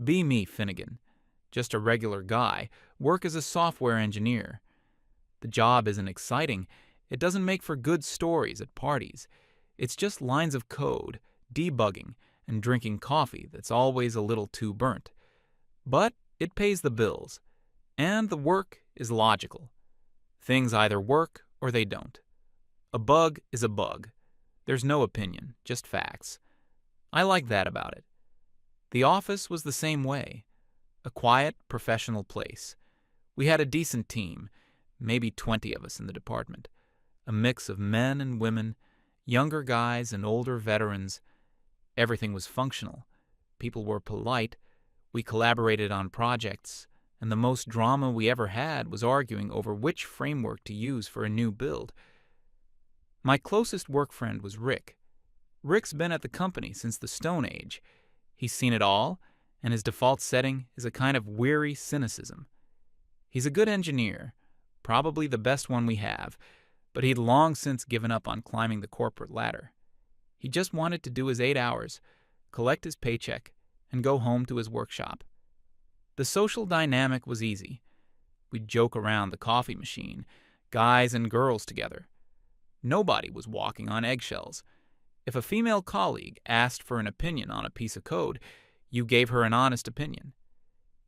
Be me, Finnegan. Just a regular guy. Work as a software engineer. The job isn't exciting. It doesn't make for good stories at parties. It's just lines of code, debugging, and drinking coffee that's always a little too burnt. But it pays the bills. And the work is logical. Things either work or they don't. A bug is a bug. There's no opinion, just facts. I like that about it. The office was the same way. A quiet, professional place. We had a decent team, maybe 20 of us in the department. A mix of men and women, younger guys and older veterans. Everything was functional. People were polite. We collaborated on projects. And the most drama we ever had was arguing over which framework to use for a new build. My closest work friend was Rick. Rick's been at the company since the Stone Age. He's seen it all, and his default setting is a kind of weary cynicism. He's a good engineer, probably the best one we have, but he'd long since given up on climbing the corporate ladder. He just wanted to do his 8 hours, collect his paycheck, and go home to his workshop. The social dynamic was easy. We'd joke around the coffee machine, guys and girls together. Nobody was walking on eggshells. If a female colleague asked for an opinion on a piece of code, you gave her an honest opinion.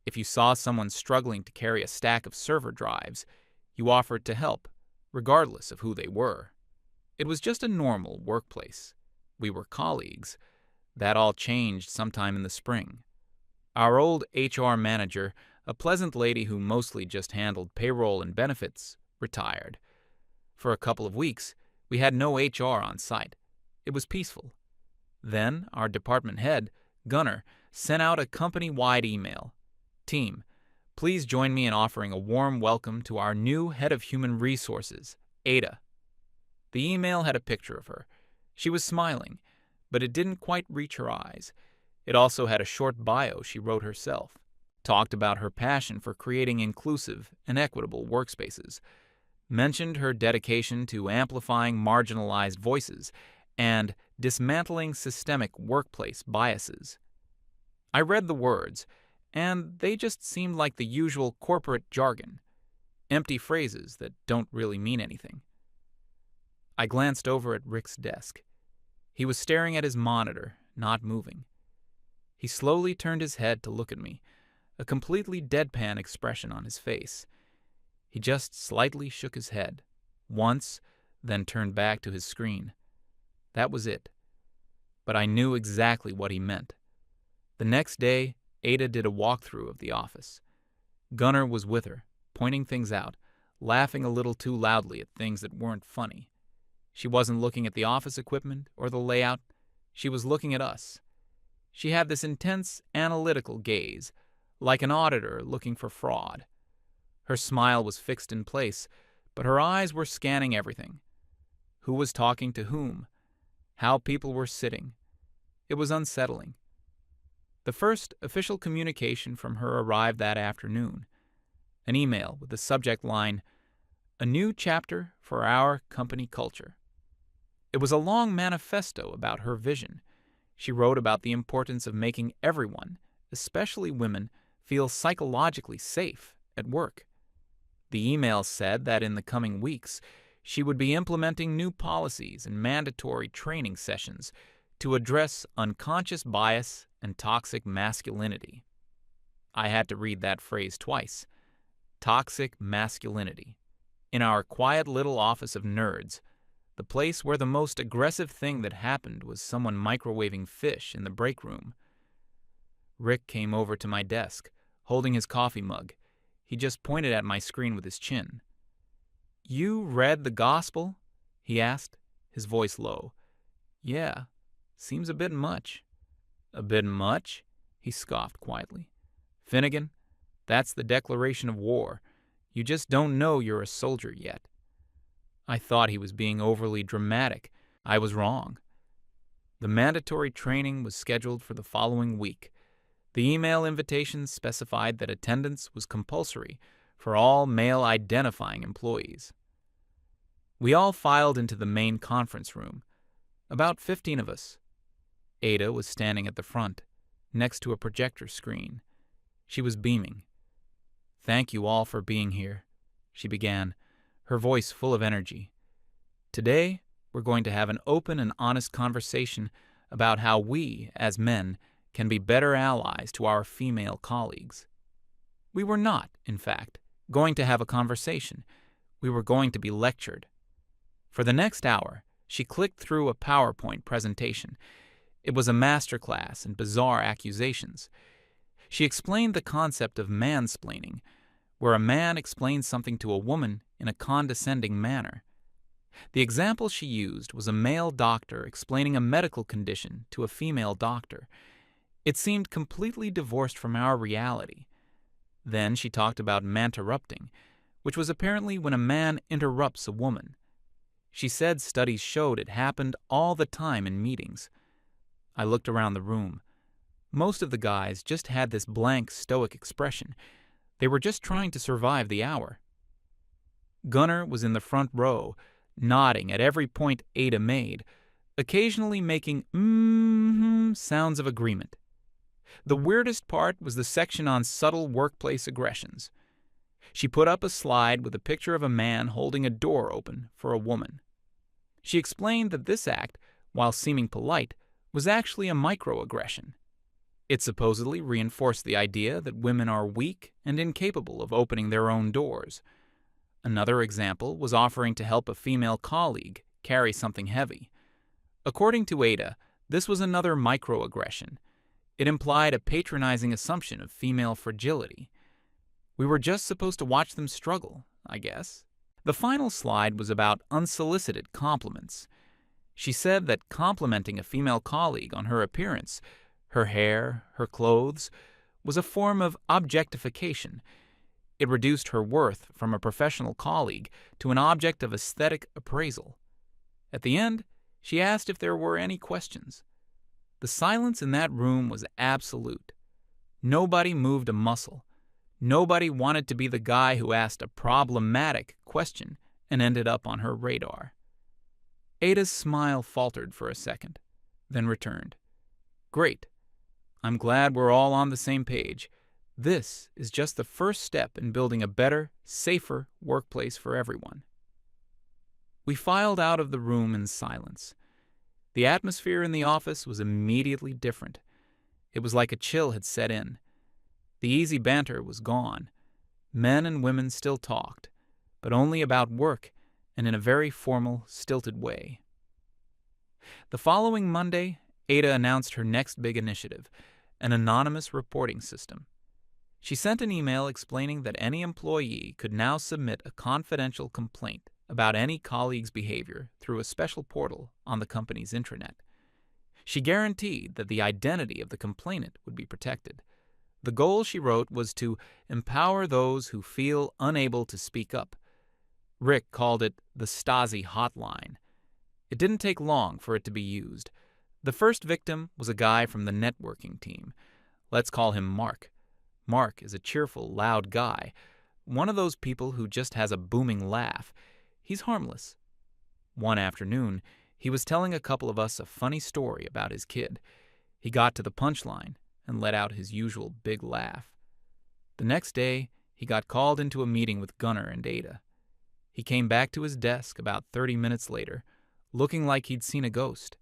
If you saw someone struggling to carry a stack of server drives, you offered to help, regardless of who they were. It was just a normal workplace. We were colleagues. That all changed sometime in the spring. Our old HR manager, a pleasant lady who mostly just handled payroll and benefits, retired. For a couple of weeks, we had no HR on site. It was peaceful. Then our department head, Gunnar, sent out a company-wide email. Team, please join me in offering a warm welcome to our new head of human resources, Ada. The email had a picture of her. She was smiling, but it didn't quite reach her eyes. It also had a short bio she wrote herself. Talked about her passion for creating inclusive and equitable workspaces. Mentioned her dedication to amplifying marginalized voices and dismantling systemic workplace biases. I read the words, and they just seemed like the usual corporate jargon, empty phrases that don't really mean anything. I glanced over at Rick's desk. He was staring at his monitor, not moving. He slowly turned his head to look at me, a completely deadpan expression on his face. He just slightly shook his head, once, then turned back to his screen. That was it. But I knew exactly what he meant. The next day, Ada did a walkthrough of the office. Gunnar was with her, pointing things out, laughing a little too loudly at things that weren't funny. She wasn't looking at the office equipment or the layout. She was looking at us. She had this intense, analytical gaze, like an auditor looking for fraud. Her smile was fixed in place, but her eyes were scanning everything. Who was talking to whom? How people were sitting. It was unsettling. The first official communication from her arrived that afternoon. An email with the subject line, "A new chapter for our company culture." It was a long manifesto about her vision. She wrote about the importance of making everyone, especially women, feel psychologically safe at work. The email said that in the coming weeks, she would be implementing new policies and mandatory training sessions to address unconscious bias and toxic masculinity. I had to read that phrase twice. Toxic masculinity. In our quiet little office of nerds, the place where the most aggressive thing that happened was someone microwaving fish in the break room. Rick came over to my desk, holding his coffee mug. He just pointed at my screen with his chin. "You read the gospel?" he asked, his voice low. "Yeah, seems a bit much." "A bit much?" he scoffed quietly. "Finnegan, that's the declaration of war. You just don't know you're a soldier yet." I thought he was being overly dramatic. I was wrong. The mandatory training was scheduled for the following week. The email invitation specified that attendance was compulsory for all male-identifying employees. We all filed into the main conference room, about 15 of us. Ada was standing at the front. next to a projector screen. She was beaming. "Thank you all for being here," she began, her voice full of energy. "Today, we're going to have an open and honest conversation about how we, as men, can be better allies to our female colleagues." We were not, in fact, going to have a conversation. We were going to be lectured. For the next hour, she clicked through a PowerPoint presentation. It was a masterclass in bizarre accusations. She explained the concept of mansplaining, where a man explains something to a woman in a condescending manner. The example she used was a male doctor explaining a medical condition to a female doctor. It seemed completely divorced from our reality. Then she talked about manterrupting, which was apparently when a man interrupts a woman. She said studies showed it happened all the time in meetings. I looked around the room. Most of the guys just had this blank, stoic expression. They were just trying to survive the hour. Gunnar was in the front row, nodding at every point Ada made, occasionally making sounds of agreement. The weirdest part was the section on subtle workplace aggressions. She put up a slide with a picture of a man holding a door open for a woman. She explained that this act, while seeming polite, was actually a microaggression. It supposedly reinforced the idea that women are weak and incapable of opening their own doors. Another example was offering to help a female colleague carry something heavy. According to Ada, this was another microaggression. It implied a patronizing assumption of female fragility. We were just supposed to watch them struggle, I guess. The final slide was about unsolicited compliments. She said that complimenting a female colleague on her appearance, her hair, her clothes, was a form of objectification. It reduced her worth from a professional colleague to an object of aesthetic appraisal. At the end, she asked if there were any questions. The silence in that room was absolute. Nobody moved a muscle. Nobody wanted to be the guy who asked a problematic question and ended up on her radar. Ada's smile faltered for a second, then returned. "Great. I'm glad we're all on the same page. This is just the first step in building a better, safer workplace for everyone." We filed out of the room in silence. The atmosphere in the office was immediately different. It was like a chill had set in. The easy banter was gone. Men and women still talked, but only about work and in a very formal, stilted way. The following Monday, Ada announced her next big initiative, an anonymous reporting system. She sent an email explaining that any employee could now submit a confidential complaint about any colleague's behavior through a special portal on the company's intranet. She guaranteed that the identity of the complainant would be protected. The goal, she wrote, was to empower those who feel unable to speak up. Rick called it the Stasi hotline. It didn't take long for it to be used. The first victim was a guy from the networking team. Let's call him Mark. Mark is a cheerful, loud guy, one of those people who just has a booming laugh. He's harmless. One afternoon, he was telling a couple of us a funny story about his kid. He got to the punchline and let out his usual big laugh. The next day, he got called into a meeting with Gunnar and Ada. He came back to his desk about 30 minutes later, looking like he'd seen a ghost.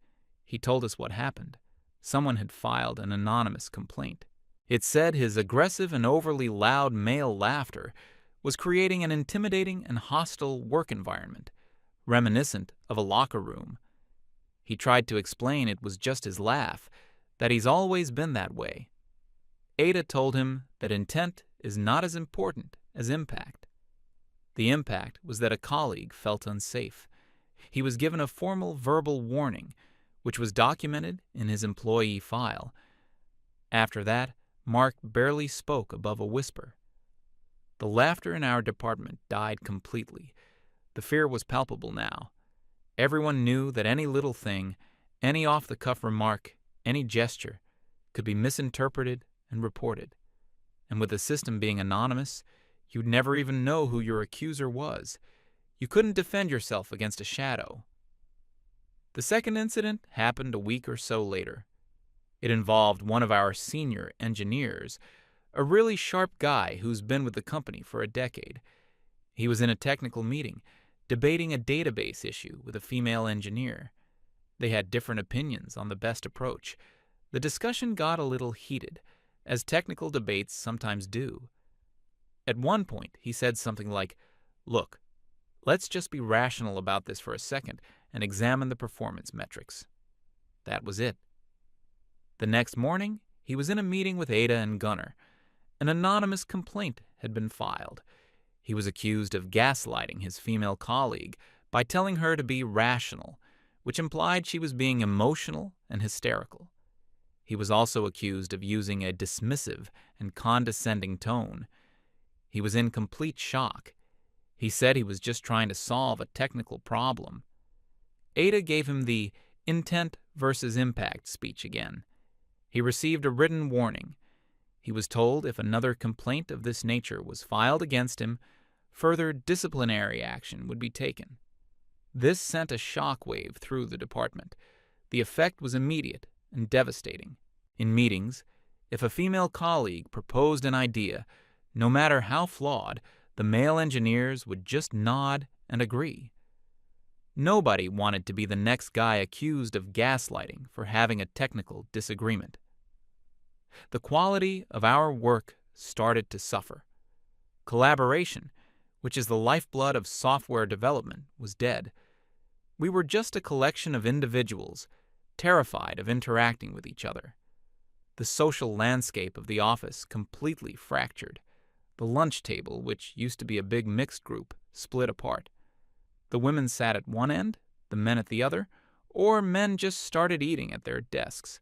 He told us what happened. Someone had filed an anonymous complaint. It said his aggressive and overly loud male laughter was creating an intimidating and hostile work environment, reminiscent of a locker room. He tried to explain it was just his laugh, that he's always been that way. Ada told him that intent is not as important as impact. The impact was that a colleague felt unsafe. He was given a formal verbal warning, which was documented in his employee file. After that, Mark barely spoke above a whisper. The laughter in our department died completely. The fear was palpable now. Everyone knew that any little thing, any off-the-cuff remark, any gesture, could be misinterpreted and reported. And with the system being anonymous, you'd never even know who your accuser was. You couldn't defend yourself against a shadow. The second incident happened a week or so later. It involved one of our senior engineers, a really sharp guy who's been with the company for a decade. He was in a technical meeting, debating a database issue with a female engineer. They had different opinions on the best approach. The discussion got a little heated, as technical debates sometimes do. At one point, he said something like, "Look, let's just be rational about this for a second and examine the performance metrics." That was it. The next morning, he was in a meeting with Ada and Gunnar. An anonymous complaint had been filed. He was accused of gaslighting his female colleague by telling her to be rational, which implied she was being emotional and hysterical. He was also accused of using a dismissive and condescending tone. He was in complete shock. He said he was just trying to solve a technical problem. Ada gave him the intent versus impact speech again. He received a written warning. He was told if another complaint of this nature was filed against him, further disciplinary action would be taken. This sent a shockwave through the department. The effect was immediate and devastating. In meetings, if a female colleague proposed an idea, no matter how flawed, the male engineers would just nod and agree. Nobody wanted to be the next guy accused of gaslighting for having a technical disagreement. The quality of our work started to suffer. Collaboration, which is the lifeblood of software development, was dead. We were just a collection of individuals, terrified of interacting with each other. The social landscape of the office completely fractured. The lunch table, which used to be a big mixed group, split apart. The women sat at one end, the men at the other, or men just started eating at their desks.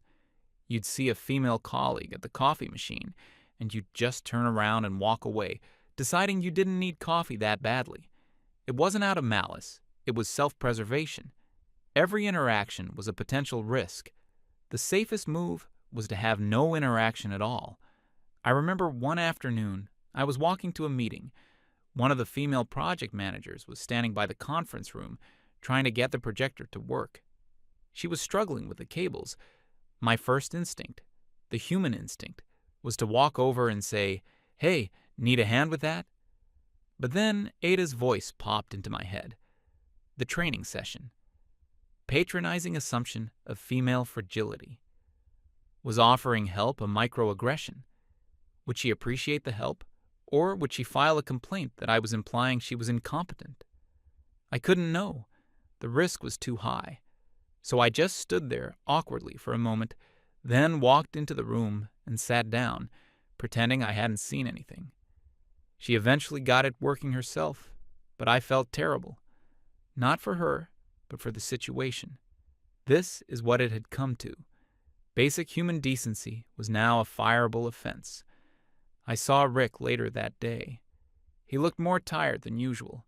You'd see a female colleague at the coffee machine, and you'd just turn around and walk away, deciding you didn't need coffee that badly. It wasn't out of malice. It was self-preservation. Every interaction was a potential risk. The safest move was to have no interaction at all. I remember one afternoon, I was walking to a meeting. One of the female project managers was standing by the conference room, trying to get the projector to work. She was struggling with the cables. My first instinct, the human instinct, was to walk over and say, "Hey, need a hand with that?" But then Ada's voice popped into my head. The training session. Patronizing assumption of female fragility. Was offering help a microaggression? Would she appreciate the help, or would she file a complaint that I was implying she was incompetent? I couldn't know. The risk was too high. So I just stood there awkwardly for a moment, then walked into the room and sat down, pretending I hadn't seen anything. She eventually got it working herself, but I felt terrible. Not for her, but for the situation. This is what it had come to. Basic human decency was now a fireable offense. I saw Rick later that day. He looked more tired than usual.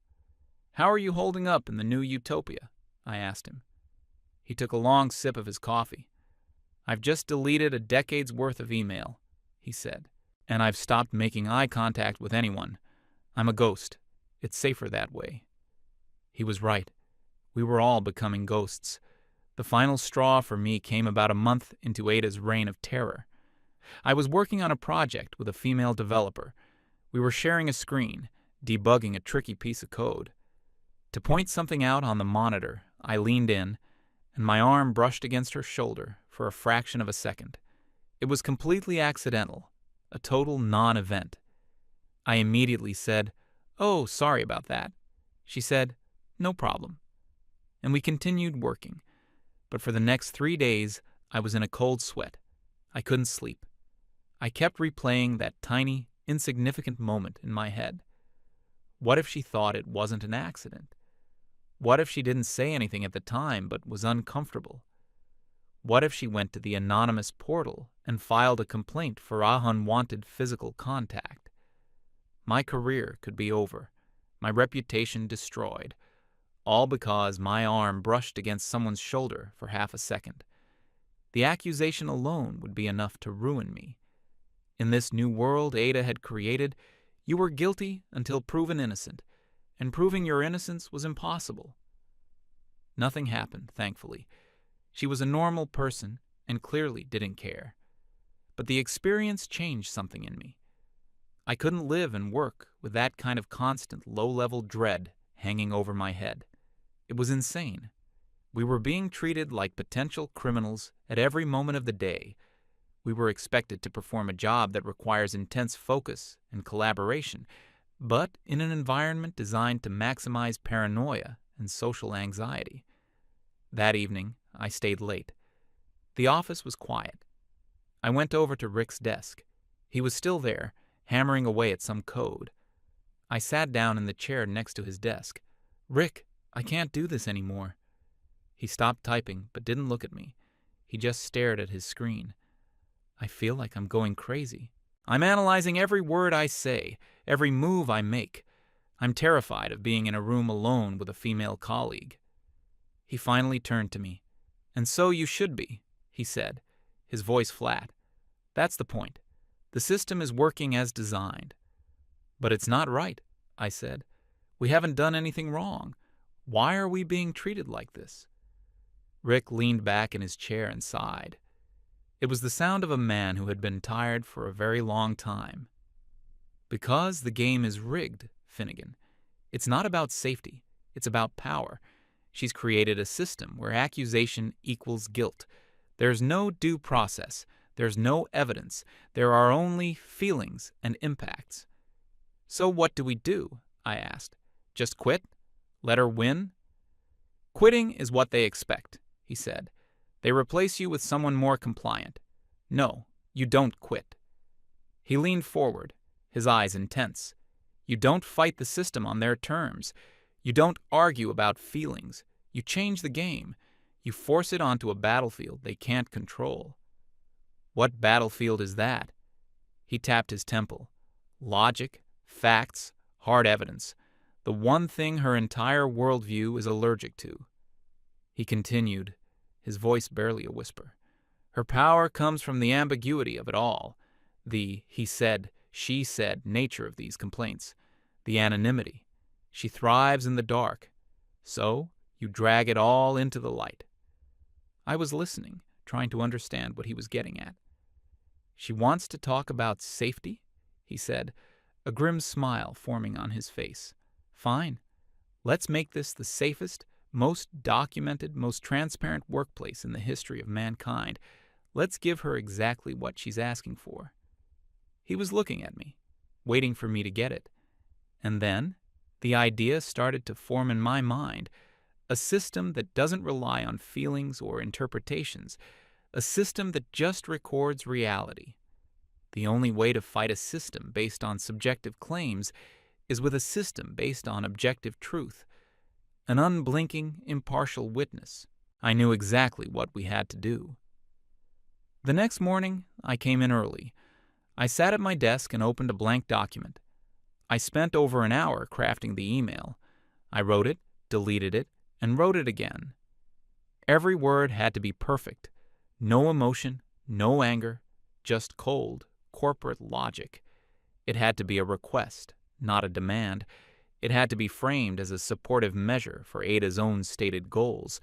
"How are you holding up in the new utopia?" I asked him. He took a long sip of his coffee. "I've just deleted a decade's worth of email," he said, "and I've stopped making eye contact with anyone. I'm a ghost. It's safer that way." He was right. We were all becoming ghosts. The final straw for me came about a month into Ada's reign of terror. I was working on a project with a female developer. We were sharing a screen, debugging a tricky piece of code. To point something out on the monitor, I leaned in, and my arm brushed against her shoulder for a fraction of a second. It was completely accidental, a total non-event. I immediately said, "Oh, sorry about that." She said, "No problem." And we continued working. But for the next 3 days, I was in a cold sweat. I couldn't sleep. I kept replaying that tiny, insignificant moment in my head. What if she thought it wasn't an accident? What if she didn't say anything at the time but was uncomfortable? What if she went to the anonymous portal and filed a complaint for unwanted physical contact? My career could be over, my reputation destroyed, all because my arm brushed against someone's shoulder for half a second. The accusation alone would be enough to ruin me. In this new world Ada had created, you were guilty until proven innocent, and proving your innocence was impossible. Nothing happened, thankfully. She was a normal person, and clearly didn't care. But the experience changed something in me. I couldn't live and work with that kind of constant low-level dread hanging over my head. It was insane. We were being treated like potential criminals at every moment of the day. We were expected to perform a job that requires intense focus and collaboration, but in an environment designed to maximize paranoia and social anxiety. That evening, I stayed late. The office was quiet. I went over to Rick's desk. He was still there, hammering away at some code. I sat down in the chair next to his desk. "Rick, I can't do this anymore." He stopped typing, but didn't look at me. He just stared at his screen. "I feel like I'm going crazy. I'm analyzing every word I say, every move I make. I'm terrified of being in a room alone with a female colleague." He finally turned to me. "And so you should be," he said, his voice flat. "That's the point. The system is working as designed." "But it's not right," I said. "We haven't done anything wrong. Why are we being treated like this?" Rick leaned back in his chair and sighed. It was the sound of a man who had been tired for a very long time. "Because the game is rigged, Finnegan. It's not about safety. It's about power. She's created a system where accusation equals guilt. There's no due process. There's no evidence. There are only feelings and impacts." "So what do we do?" I asked. "Just quit? Let her win?" "Quitting is what they expect," he said. "They replace you with someone more compliant. No, you don't quit." He leaned forward, his eyes intense. "You don't fight the system on their terms. You don't argue about feelings. You change the game. You force it onto a battlefield they can't control." "What battlefield is that?" He tapped his temple. "Logic, facts, hard evidence. The one thing her entire worldview is allergic to." He continued, his voice barely a whisper. "Her power comes from the ambiguity of it all, the he said, she said nature of these complaints, the anonymity. She thrives in the dark. So you drag it all into the light." I was listening, trying to understand what he was getting at. "She wants to talk about safety?" he said, a grim smile forming on his face. "Fine. Let's make this the safest, most documented, most transparent workplace in the history of mankind. Let's give her exactly what she's asking for." He was looking at me, waiting for me to get it. And then the idea started to form in my mind, a system that doesn't rely on feelings or interpretations, a system that just records reality. The only way to fight a system based on subjective claims is with a system based on objective truth, an unblinking, impartial witness. I knew exactly what we had to do. The next morning, I came in early. I sat at my desk and opened a blank document. I spent over an hour crafting the email. I wrote it, deleted it, and wrote it again. Every word had to be perfect. No emotion, no anger, just cold, corporate logic. It had to be a request, not a demand. It had to be framed as a supportive measure for Ada's own stated goals.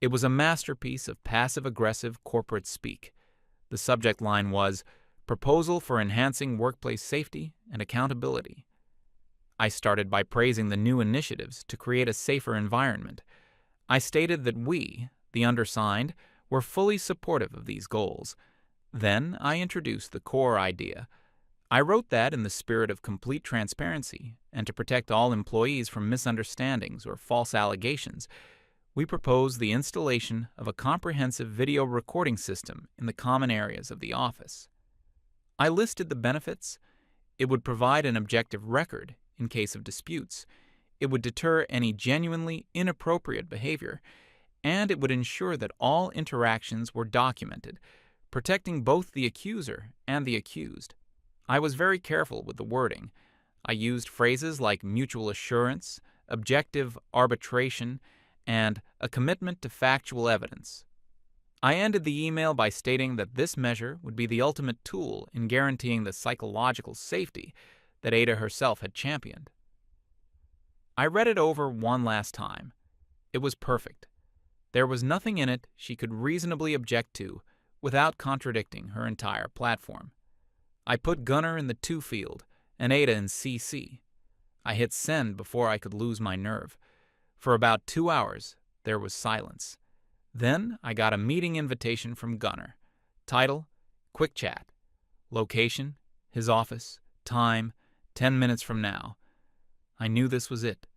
It was a masterpiece of passive-aggressive corporate speak. The subject line was, "Proposal for Enhancing Workplace Safety and Accountability." I started by praising the new initiatives to create a safer environment. I stated that we, the undersigned, were fully supportive of these goals. Then I introduced the core idea. I wrote that in the spirit of complete transparency and to protect all employees from misunderstandings or false allegations, we proposed the installation of a comprehensive video recording system in the common areas of the office. I listed the benefits. It would provide an objective record in case of disputes. It would deter any genuinely inappropriate behavior, and it would ensure that all interactions were documented, protecting both the accuser and the accused. I was very careful with the wording. I used phrases like mutual assurance, objective arbitration, and a commitment to factual evidence. I ended the email by stating that this measure would be the ultimate tool in guaranteeing the psychological safety that Ada herself had championed. I read it over one last time. It was perfect. There was nothing in it she could reasonably object to, without contradicting her entire platform. I put Gunnar in the to field and Ada in CC. I hit send before I could lose my nerve. For about 2 hours, there was silence. Then I got a meeting invitation from Gunnar. Title, Quick Chat. Location, his office. Time, 10 minutes from now. I knew this was it.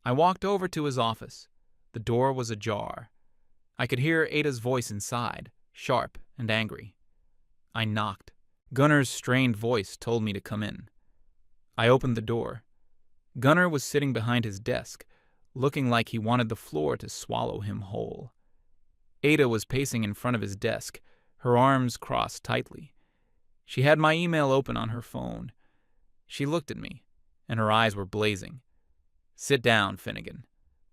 I walked over to his office. The door was ajar. I could hear Ada's voice inside, sharp and angry. I knocked. Gunnar's strained voice told me to come in. I opened the door. Gunnar was sitting behind his desk, looking like he wanted the floor to swallow him whole. Ada was pacing in front of his desk, her arms crossed tightly. She had my email open on her phone. She looked at me, and her eyes were blazing. "Sit down, Finnegan,"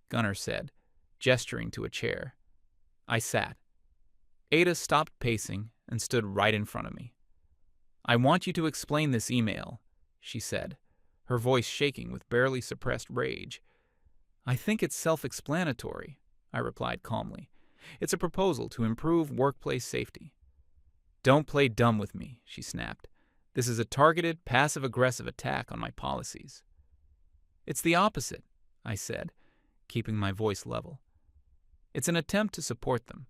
Gunnar said, gesturing to a chair. I sat. Ada stopped pacing and stood right in front of me. "I want you to explain this email," she said, her voice shaking with barely suppressed rage. "I think it's self-explanatory," I replied calmly. "It's a proposal to improve workplace safety." "Don't play dumb with me," she snapped. "This is a targeted, passive-aggressive attack on my policies." "It's the opposite," I said, keeping my voice level. "It's an attempt to support them.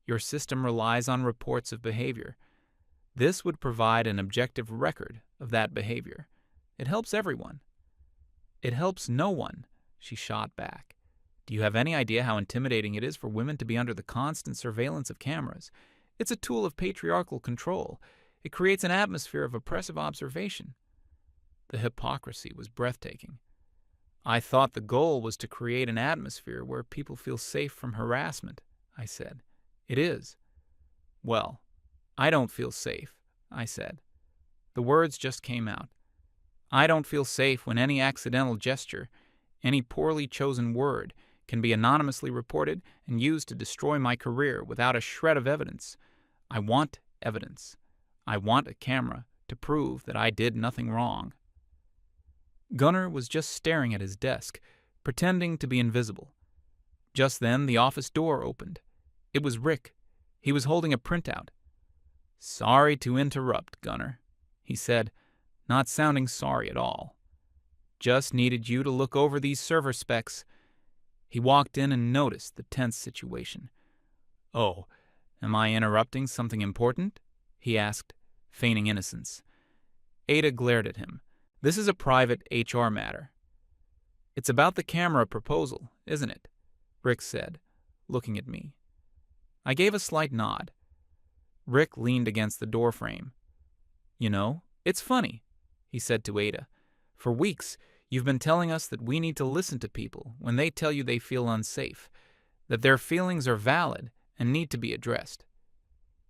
Your system relies on reports of behavior. This would provide an objective record of that behavior. It helps everyone." "It helps no one," she shot back. "Do you have any idea how intimidating it is for women to be under the constant surveillance of cameras? It's a tool of patriarchal control. It creates an atmosphere of oppressive observation." The hypocrisy was breathtaking. "I thought the goal was to create an atmosphere where people feel safe from harassment," I said. "It is." "Well, I don't feel safe," I said. The words just came out. I don't feel safe when any accidental gesture, any poorly chosen word, can be anonymously reported and used to destroy my career without a shred of evidence. I want evidence. I want a camera to prove that I did nothing wrong. Gunnar was just staring at his desk, pretending to be invisible. Just then, the office door opened. It was Rick. He was holding a printout. "Sorry to interrupt, Gunnar," he said, not sounding sorry at all. "Just needed you to look over these server specs." He walked in and noticed the tense situation. "Oh, am I interrupting something important?" he asked, feigning innocence. Ada glared at him. "This is a private HR matter." "It's about the camera proposal, isn't it?" Rick said, looking at me. I gave a slight nod. Rick leaned against the doorframe. "You know, it's funny," he said to Ada. "For weeks, you've been telling us that we need to listen to people when they tell you they feel unsafe, that their feelings are valid and need to be addressed."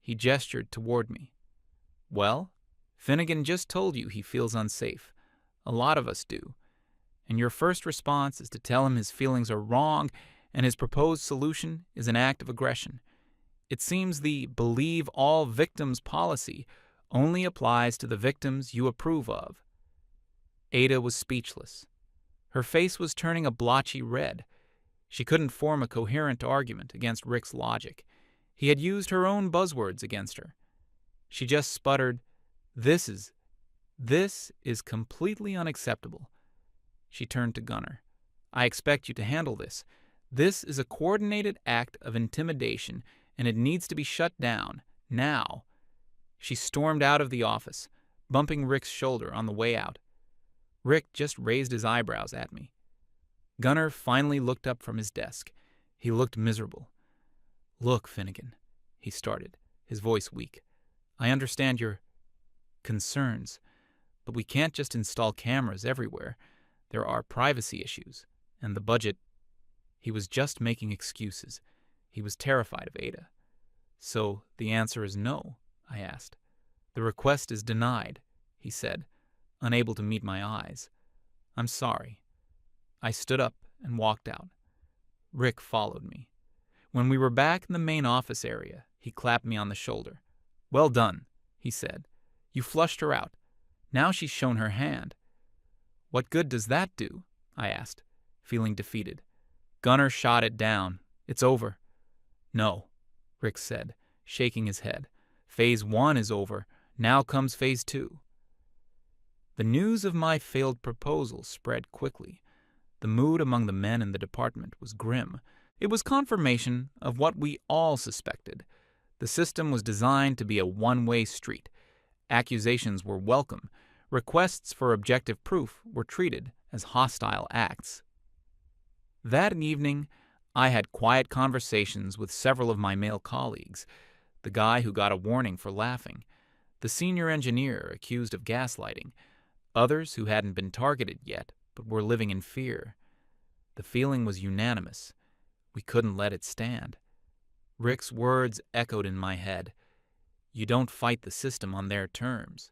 He gestured toward me. "Well, Finnegan just told you he feels unsafe. A lot of us do. And your first response is to tell him his feelings are wrong and his proposed solution is an act of aggression. It seems the believe all victims policy only applies to the victims you approve of." Ada was speechless. Her face was turning a blotchy red. She couldn't form a coherent argument against Rick's logic. He had used her own buzzwords against her. She just sputtered, This is completely unacceptable." She turned to Gunnar. "I expect you to handle this. This is a coordinated act of intimidation, and it needs to be shut down, now." She stormed out of the office, bumping Rick's shoulder on the way out. Rick just raised his eyebrows at me. Gunnar finally looked up from his desk. He looked miserable. "Look, Finnegan," he started, his voice weak. "I understand your concerns, but we can't just install cameras everywhere. There are privacy issues, and the budget." He was just making excuses. He was terrified of Ada. "So the answer is no?" I asked. "The request is denied," he said, unable to meet my eyes. "I'm sorry." I stood up and walked out. Rick followed me. When we were back in the main office area, he clapped me on the shoulder. "Well done," he said. "You flushed her out. Now she's shown her hand." "What good does that do?" I asked, feeling defeated. Gunnar shot it down. "It's over." "No," Rick said, shaking his head. Phase 1 is over. Now comes Phase 2. The news of my failed proposal spread quickly. The mood among the men in the department was grim. It was confirmation of what we all suspected. The system was designed to be a one-way street. Accusations were welcome. Requests for objective proof were treated as hostile acts. That evening, I had quiet conversations with several of my male colleagues. The guy who got a warning for laughing, the senior engineer accused of gaslighting, others who hadn't been targeted yet but were living in fear. The feeling was unanimous. We couldn't let it stand. Rick's words echoed in my head. You don't fight the system on their terms.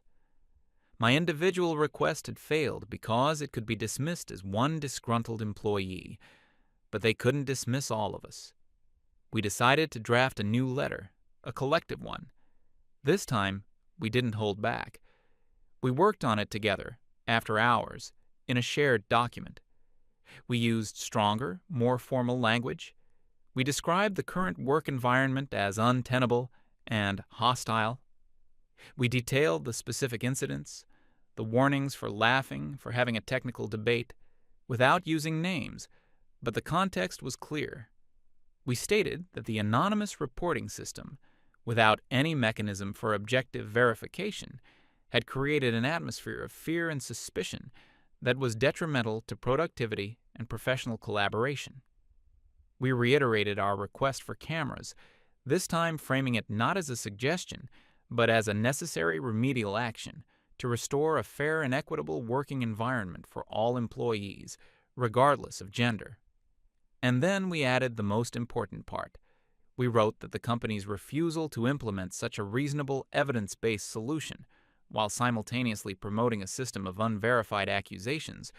My individual request had failed because it could be dismissed as one disgruntled employee, but they couldn't dismiss all of us. We decided to draft a new letter, a collective one. This time, we didn't hold back. We worked on it together, after hours, in a shared document. We used stronger, more formal language. We described the current work environment as untenable and hostile. We detailed the specific incidents, the warnings for laughing, for having a technical debate, without using names, but the context was clear. We stated that the anonymous reporting system, without any mechanism for objective verification, had created an atmosphere of fear and suspicion that was detrimental to productivity and professional collaboration. We reiterated our request for cameras, this time framing it not as a suggestion, but as a necessary remedial action to restore a fair and equitable working environment for all employees, regardless of gender. And then we added the most important part. We wrote that the company's refusal to implement such a reasonable, evidence-based solution, while simultaneously promoting a system of unverified accusations,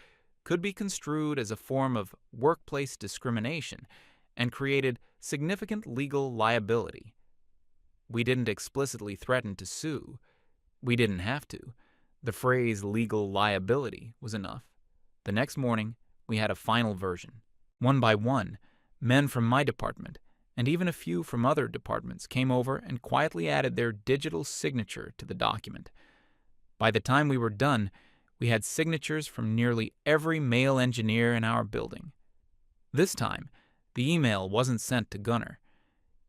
could be construed as a form of workplace discrimination and created significant legal liability. We didn't explicitly threaten to sue. We didn't have to. The phrase legal liability was enough. The next morning, we had a final version. One by one, men from my department, and even a few from other departments, came over and quietly added their digital signature to the document. By the time we were done, we had signatures from nearly every male engineer in our building. This time, the email wasn't sent to Gunnar.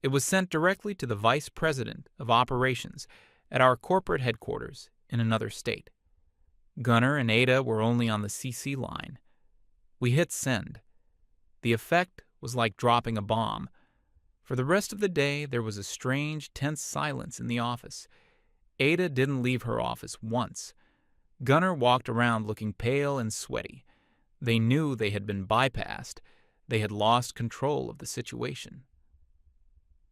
It was sent directly to the Vice President of Operations at our corporate headquarters in another state. Gunnar and Ada were only on the CC line. We hit send. The effect was like dropping a bomb. For the rest of the day, there was a strange, tense silence in the office. Ada didn't leave her office once. Gunnar walked around looking pale and sweaty. They knew they had been bypassed. They had lost control of the situation.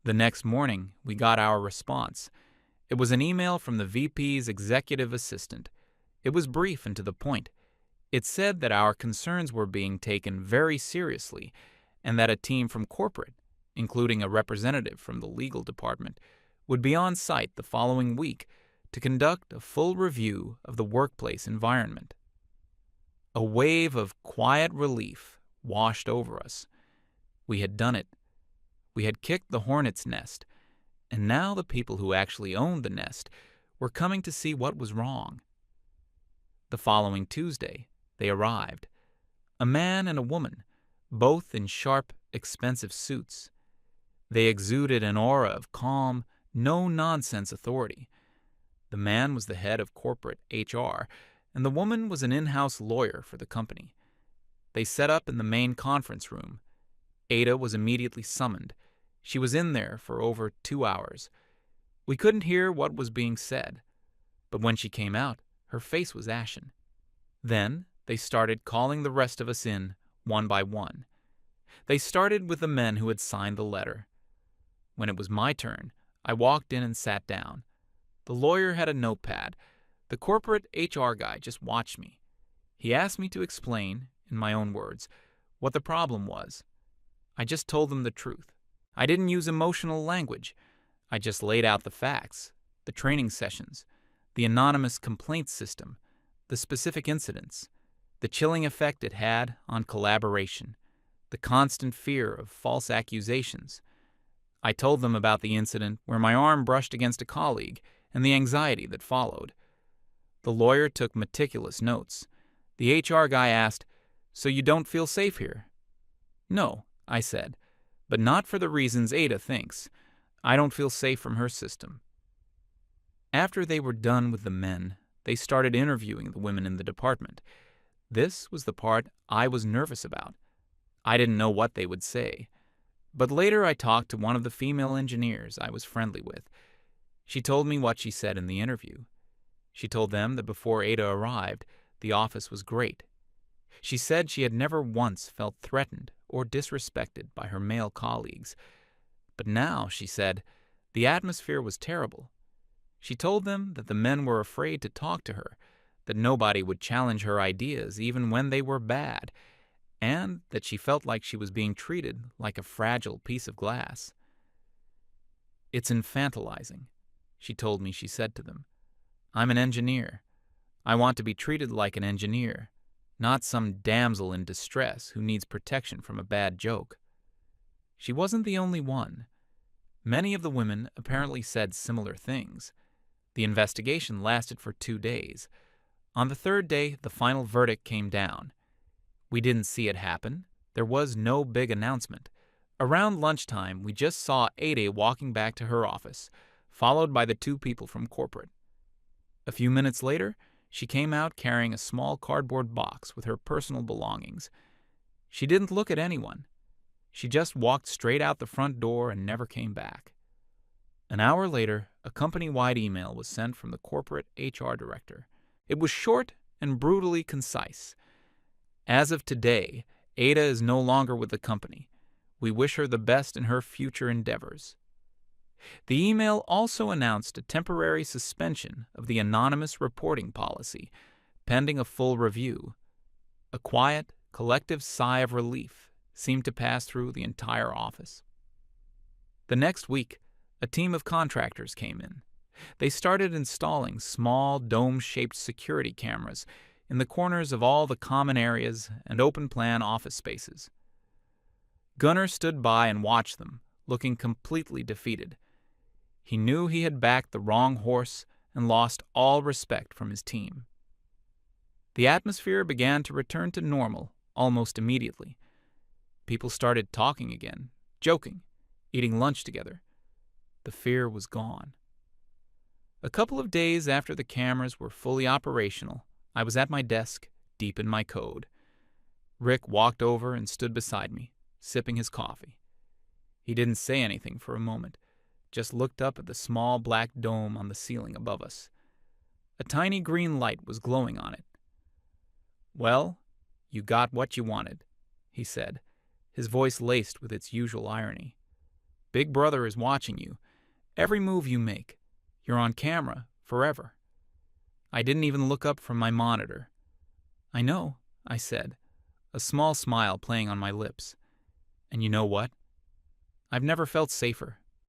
The next morning, we got our response. It was an email from the VP's executive assistant. It was brief and to the point. It said that our concerns were being taken very seriously and that a team from corporate, including a representative from the legal department, would be on site the following week to conduct a full review of the workplace environment. A wave of quiet relief washed over us. We had done it. We had kicked the hornet's nest, and now the people who actually owned the nest were coming to see what was wrong. The following Tuesday, they arrived. A man and a woman, both in sharp, expensive suits. They exuded an aura of calm, no-nonsense authority. The man was the head of corporate HR, and the woman was an in-house lawyer for the company. They set up in the main conference room. Ada was immediately summoned. She was in there for over 2 hours. We couldn't hear what was being said, but when she came out, her face was ashen. Then they started calling the rest of us in, one by one. They started with the men who had signed the letter. When it was my turn, I walked in and sat down. The lawyer had a notepad. The corporate HR guy just watched me. He asked me to explain, in my own words, what the problem was. I just told them the truth. I didn't use emotional language. I just laid out the facts, the training sessions, the anonymous complaints system, the specific incidents, the chilling effect it had on collaboration, the constant fear of false accusations. I told them about the incident where my arm brushed against a colleague and the anxiety that followed. The lawyer took meticulous notes. The HR guy asked, "So you don't feel safe here?" "No," I said, "but not for the reasons Ada thinks. I don't feel safe from her system." After they were done with the men, they started interviewing the women in the department. This was the part I was nervous about. I didn't know what they would say. But later I talked to one of the female engineers I was friendly with. She told me what she said in the interview. She told them that before Ada arrived, the office was great. She said she had never once felt threatened or disrespected by her male colleagues. But now, she said, the atmosphere was terrible. She told them that the men were afraid to talk to her, that nobody would challenge her ideas even when they were bad, and that she felt like she was being treated like a fragile piece of glass. "It's infantilizing," she told me she said to them. "I'm an engineer. I want to be treated like an engineer, not some damsel in distress who needs protection from a bad joke." She wasn't the only one. Many of the women apparently said similar things. The investigation lasted for 2 days. On the 3rd day, the final verdict came down. We didn't see it happen. There was no big announcement. Around lunchtime, we just saw Ada walking back to her office, followed by the 2 people from corporate. A few minutes later, she came out carrying a small cardboard box with her personal belongings. She didn't look at anyone. She just walked straight out the front door and never came back. An hour later, a company-wide email was sent from the corporate HR director. It was short and brutally concise. "As of today, Ada is no longer with the company. We wish her the best in her future endeavors." The email also announced a temporary suspension of the anonymous reporting policy, pending a full review. A quiet, collective sigh of relief seemed to pass through the entire office. The next week, a team of contractors came in. They started installing small, dome-shaped security cameras in the corners of all the common areas and open-plan office spaces. Gunnar stood by and watched them, looking completely defeated. He knew he had backed the wrong horse and lost all respect from his team. The atmosphere began to return to normal almost immediately. People started talking again, joking, eating lunch together. The fear was gone. A couple of days after the cameras were fully operational, I was at my desk, deep in my code. Rick walked over and stood beside me, sipping his coffee. He didn't say anything for a moment, just looked up at the small black dome on the ceiling above us. A tiny green light was glowing on it. "Well, you got what you wanted," he said, his voice laced with its usual irony. "Big Brother is watching you. Every move you make. You're on camera, forever." I didn't even look up from my monitor. "I know," I said, a small smile playing on my lips. "And you know what? I've never felt safer."